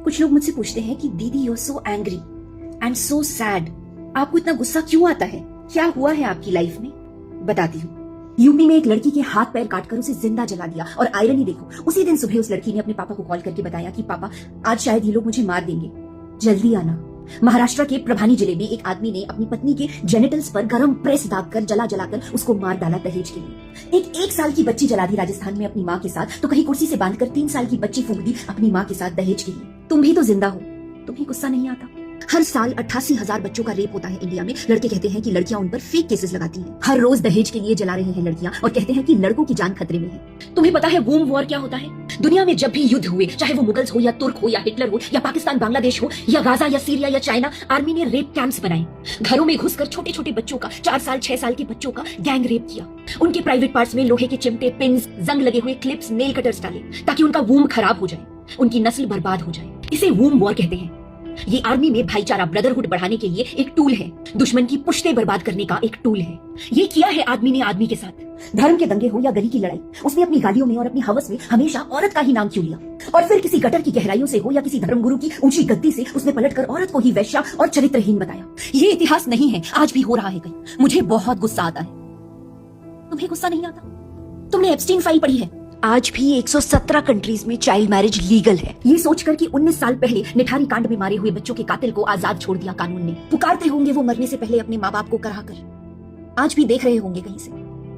कुछ लोग मुझसे पूछते हैं कि दीदी you are so angry and so sad, आपको इतना गुस्सा क्यों आता है, क्या हुआ है आपकी लाइफ में? बताती हूँ। यूपी में एक लड़की के हाथ पैर काटकर उसे जिंदा जला दिया और आयरनी देखो, उसी दिन सुबह उस लड़की ने अपने पापा को कॉल करके बताया कि पापा आज शायद ये लोग मुझे मार देंगे, जल्दी आना। महाराष्ट्र के प्रभानी जिले में एक आदमी ने अपनी पत्नी के जेनिटल्स पर गरम प्रेस दागकर जलाकर उसको मार डाला दहेज के लिए। एक साल की बच्ची जला दी राजस्थान में अपनी माँ के साथ, तो कहीं कुर्सी से बांधकर 3 साल की बच्ची फूंक दी अपनी माँ के साथ दहेज के लिए। तुम भी तो जिंदा हो, तुम्हें गुस्सा नहीं आता? हर साल 88,000 बच्चों का रेप होता है इंडिया में। लड़के कहते हैं कि लड़कियां उन पर फेक केसेस लगाती हैं। हर रोज दहेज के लिए जला रहे हैं लड़कियां और कहते हैं कि लड़कों की जान खतरे में है। तुम्हें पता है वूम वॉर क्या होता है? दुनिया में जब भी युद्ध हुए, चाहे वो मुगल्स हो या तुर्क हो या हिटलर हो या पाकिस्तान बांग्लादेश हो या गाजा या सीरिया या चाइना, आर्मी ने रेप कैंप्स बनाए। घरों में घुसकर छोटे छोटे बच्चों का, 4 साल 6 साल के बच्चों का गैंग रेप किया। उनके प्राइवेट पार्ट्स में लोहे के चिमटे, पिन्स, जंग लगे हुए क्लिप्स, नेल कटर्स डाले ताकि उनका वूम खराब हो जाए, उनकी नस्ल बर्बाद हो जाए। इसे वूम वॉर कहते हैं। ये आर्मी में भाईचारा, ब्रदरहुड बढ़ाने के लिए एक टूल है, दुश्मन की पुश्ते बर्बाद करने का एक टूल है। ये किया है आदमी ने आदमी के साथ। धर्म के दंगे हो या गली की लड़ाई, उसने अपनी गालियों में और अपनी हवस में हमेशा औरत का ही नाम क्यों लिया? और फिर किसी गटर की गहराइयों से हो या किसी धर्मगुरु की ऊंची गद्दी से उसने पलटकर औरत को ही वैश्या और चरित्रहीन बताया। ये इतिहास नहीं है, आज भी हो रहा है कहीं। मुझे बहुत गुस्सा आता है। तुम्हें गुस्सा नहीं आता? तुमने एप्स्टीन फाइल पढ़ी है? आज भी 117 कंट्रीज में चाइल्ड मैरिज लीगल है। ये सोचकर कि 19 साल पहले निठारी कांड में मारे हुए बच्चों के कातिल को आजाद छोड़ दिया कानून ने। पुकारते होंगे वो मरने से पहले अपने माँ बाप को कराकर। आज भी देख रहे होंगे कहीं से,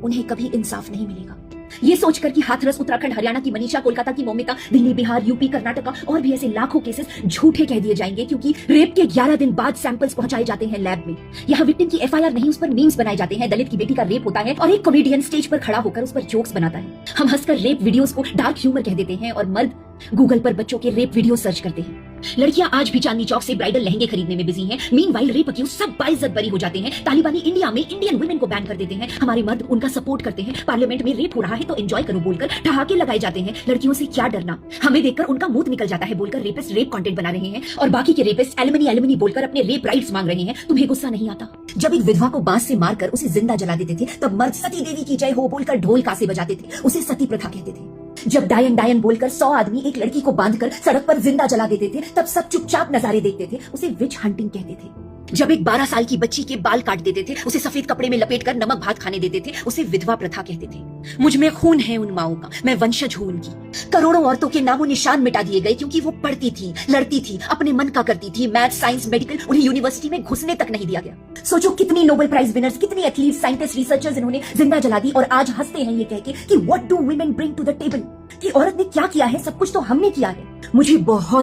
उन्हें कभी इंसाफ नहीं मिलेगा। ये सोचकर कि हाथरस उत्तराखंड, हरियाणा की मनीषा, कोलकाता की मौमिता, दिल्ली, बिहार, यूपी, कर्नाटका और भी ऐसे लाखों केसेस झूठे कह दिए जाएंगे क्योंकि रेप के 11 दिन बाद सैंपल्स पहुंचाए जाते हैं लैब में। यहाँ विक्टिम की एफआईआर नहीं, उस पर मीम्स बनाए जाते हैं। दलित की बेटी का रेप होता है और एक कॉमेडियन स्टेज पर खड़ा होकर उस पर जोक्स बनाता है। हम हंसकर रेप वीडियोस को डार्क ह्यूमर कह देते हैं और मर्द गूगल पर बच्चों के रेप वीडियो सर्च करते हैं। लड़कियां आज भी चांदनी चौक से ब्राइडल लहंगे खरीदने में बिजी हैं। मीनवाइल रेप अक्यूज सब बाइज्जत बरी हो जाते हैं। तालिबानी इंडिया में इंडियन वुमेन को बैन कर देते हैं। हमारे मर्द उनका सपोर्ट करते हैं। पार्लियामेंट में रेप हो रहा है तो एंजॉय करो बोलकर ठहाके लगाए जाते हैं। लड़कियों से क्या डरना, हमें देखकर उनका मुंह निकल जाता है बोलकर रेपिस्ट रेप कंटेंट बना रहे हैं और बाकी के रेपिस्ट एलिमनी बोलकर अपने रेप राइट्स मांग रहे हैं। तुम्हें गुस्सा नहीं आता? जब एक विधवा को बांस से मारकर उसे जिंदा जला देते थे तब मर्द सती देवी की जय हो बोलकर ढोल कासे बजाते थे, उसे सती प्रथा कहते थे। जब डायन बोलकर 100 आदमी एक लड़की को बांधकर सड़क पर जिंदा जला देते थे तब सब चुपचाप नजारे देखते थे, उसे विच हंटिंग कहते थे। जब एक 12 साल की बच्ची के बाल काट देते थे, उसे सफेद कपड़े में लपेटकर नमक भात खाने देते थे, उसे विधवा प्रथा कहते थे। मुझ में खून है उन माओं का, मैं वंशज हूं उनकी। करोड़ों औरतों के नामों निशान मिटा दिए गए क्योंकि वो पढ़ती थी, लड़ती थी, अपने मन का करती थी। मैथ, साइंस, मेडिकल, उन्हें यूनिवर्सिटी में घुसने तक नहीं दिया गया। सोचो कितनी नोबेल प्राइज विनर्स, कितनी एथलीट, साइंटिस्ट, रिसर्चर्स इन्होंने जिंदा जला दी और आज हंसते हैं ये कह के कि what do women bring to the table, कि औरत ने क्या किया है, सब कुछ तो हमने किया है। मुझे बहुत